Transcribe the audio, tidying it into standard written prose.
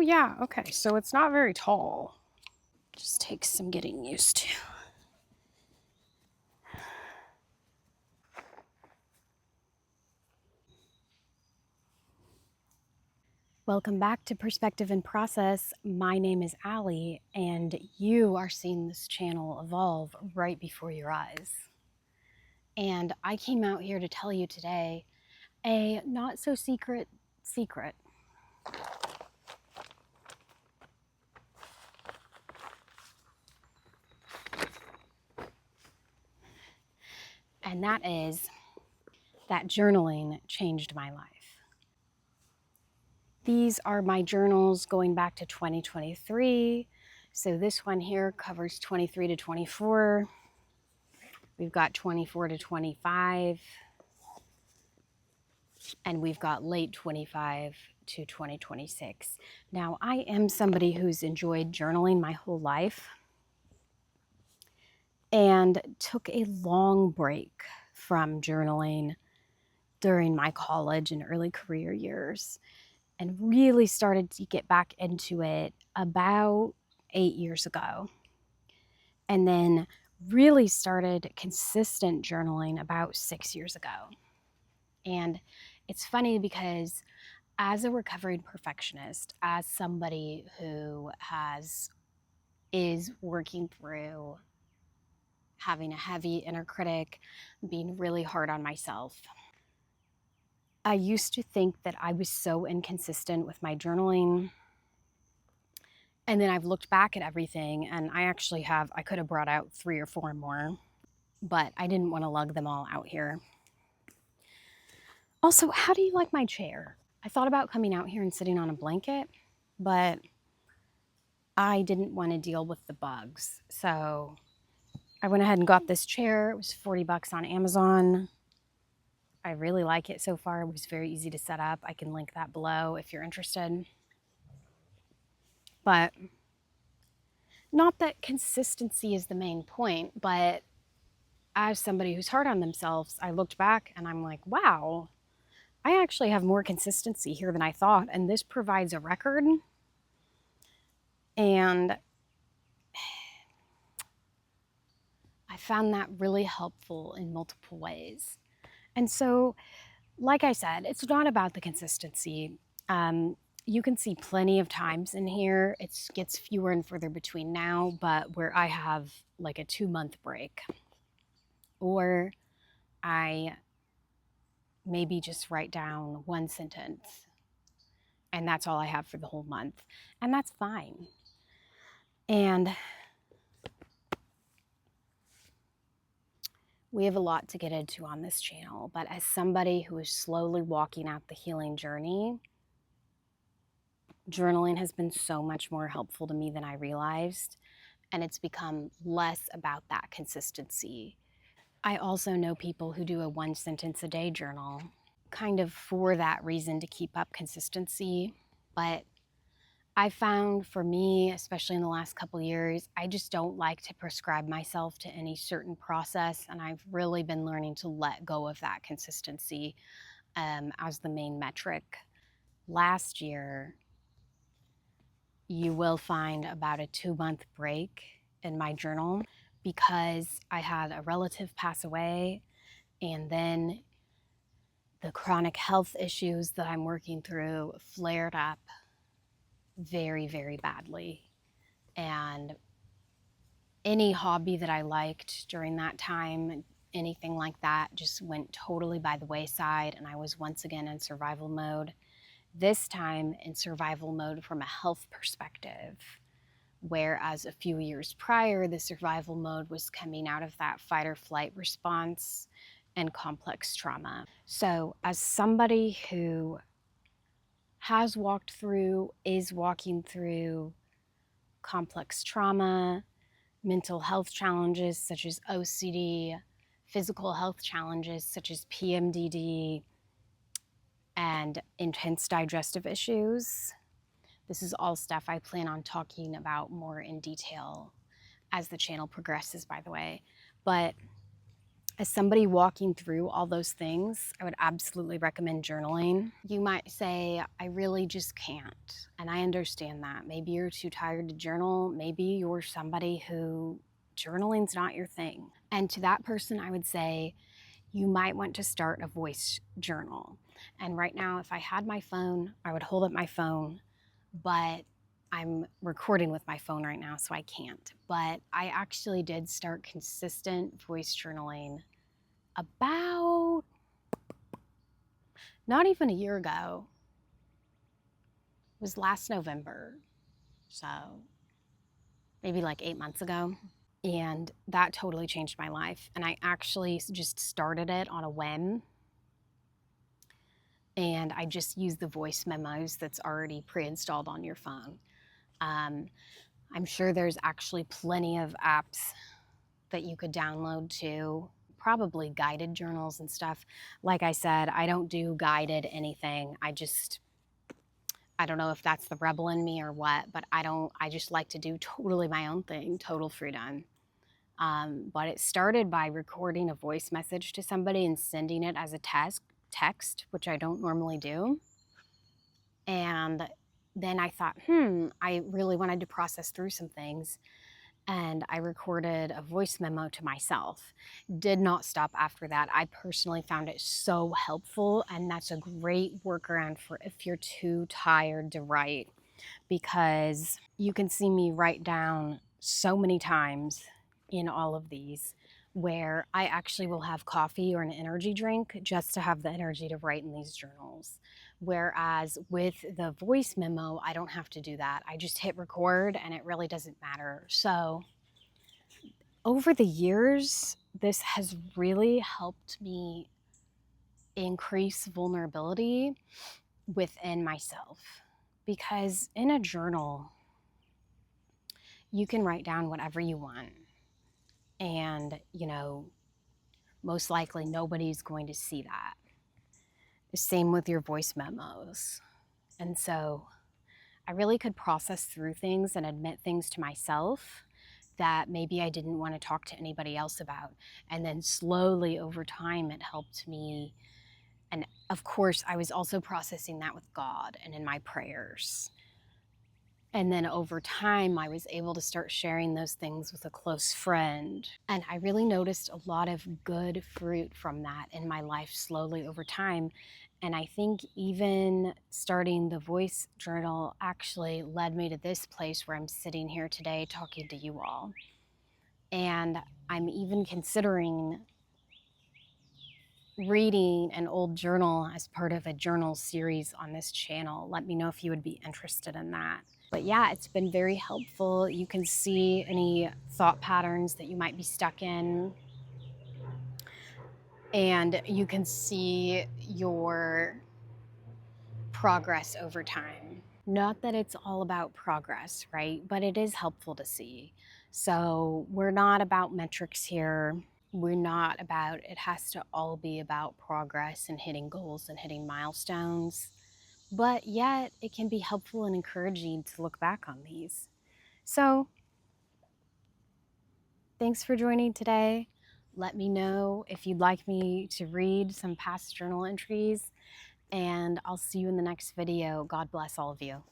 yeah, okay, so it's not very tall. Just takes some getting used to. Welcome back to Perspective and Process. My name is Allie, and you are seeing this channel evolve right before your eyes. And I came out here to tell you today a not so secret secret. And that is that journaling changed my life. These are my journals going back to 2023. So this one here covers 23 to 24. We've got 24 to 25. And we've got late 25 to 2026. Now, I am somebody who's enjoyed journaling my whole life and took a long break from journaling during my college and early career years and really started to get back into it about 8 years ago. And then really started consistent journaling about 6 years ago. And it's funny because as a recovering perfectionist, as somebody who is working through having a heavy inner critic, being really hard on myself, I used to think that I was so inconsistent with my journaling. And then I've looked back at everything, and I could have brought out 3 or 4 more, but I didn't want to lug them all out here. Also, how do you like my chair? I thought about coming out here and sitting on a blanket, but I didn't want to deal with the bugs. So I went ahead and got this chair. It was $40 on Amazon. I really like it so far. It was very easy to set up. I can link that below if you're interested. But not that consistency is the main point, but as somebody who's hard on themselves, I looked back and I'm like, wow, I actually have more consistency here than I thought. And this provides a record. And I found that really helpful in multiple ways. And so, like I said, it's not about the consistency. You can see plenty of times in here. It gets fewer and further between now, but where I have like a 2-month break, or I maybe just write down one sentence and that's all I have for the whole month. And that's fine. And we have a lot to get into on this channel, but as somebody who is slowly walking out the healing journey, journaling has been so much more helpful to me than I realized, and it's become less about that consistency. I also know people who do a 1 sentence a day journal, kind of for that reason, to keep up consistency. But I found for me, especially in the last couple of years, I just don't like to prescribe myself to any certain process, and I've really been learning to let go of that consistency as the main metric. Last year, you will find about a 2-month break in my journal because I had a relative pass away, and then the chronic health issues that I'm working through flared up very, very badly. And any hobby that I liked during that time, anything like that, just went totally by the wayside, and I was once again in survival mode. This time in survival mode from a health perspective, whereas a few years prior, the survival mode was coming out of that fight or flight response and complex trauma. So as somebody who has walked through, is walking through complex trauma, mental health challenges such as OCD, physical health challenges such as PMDD, and intense digestive issues. This is all stuff I plan on talking about more in detail as the channel progresses, by the way. But As somebody walking through all those things, I would absolutely recommend journaling. You might say, I really just can't. And I understand that. Maybe you're too tired to journal. Maybe you're somebody who journaling's not your thing. And to that person, I would say, you might want to start a voice journal. And right now, if I had my phone, I would hold up my phone, but I'm recording with my phone right now, so I can't. But I actually did start consistent voice journaling about not even a year ago. It was last November, so maybe like 8 months ago. And that totally changed my life. And I actually just started it on a whim. And I just use the voice memos that's already pre-installed on your phone. I'm sure there's actually plenty of apps that you could download too, probably guided journals and stuff. Like I said, I don't do guided anything. I don't know if that's the rebel in me or what, but I just like to do totally my own thing, total freedom. But it started by recording a voice message to somebody and sending it as a text, which I don't normally do. And then I thought, I really wanted to process through some things. And I recorded a voice memo to myself. Did not stop after that. I personally found it so helpful, and that's a great workaround for if you're too tired to write, because you can see me write down so many times in all of these where I actually will have coffee or an energy drink just to have the energy to write in these journals. Whereas with the voice memo, I don't have to do that. I just hit record and it really doesn't matter. So over the years, this has really helped me increase vulnerability within myself, because in a journal, you can write down whatever you want. And, most likely nobody's going to see that. The same with your voice memos. And so I really could process through things and admit things to myself that maybe I didn't want to talk to anybody else about. And then slowly over time, it helped me. And of course, I was also processing that with God and in my prayers. And then over time, I was able to start sharing those things with a close friend. And I really noticed a lot of good fruit from that in my life slowly over time. And I think even starting the voice journal actually led me to this place where I'm sitting here today talking to you all. And I'm even considering reading an old journal as part of a journal series on this channel. Let me know if you would be interested in that. But yeah, it's been very helpful. You can see any thought patterns that you might be stuck in, and you can see your progress over time. Not that it's all about progress, right? But it is helpful to see. So we're not about metrics here. We're not about, it has to all be about progress and hitting goals and hitting milestones. But yet it can be helpful and encouraging to look back on these. So thanks for joining today. Let me know if you'd like me to read some past journal entries, and I'll see you in the next video. God bless all of you.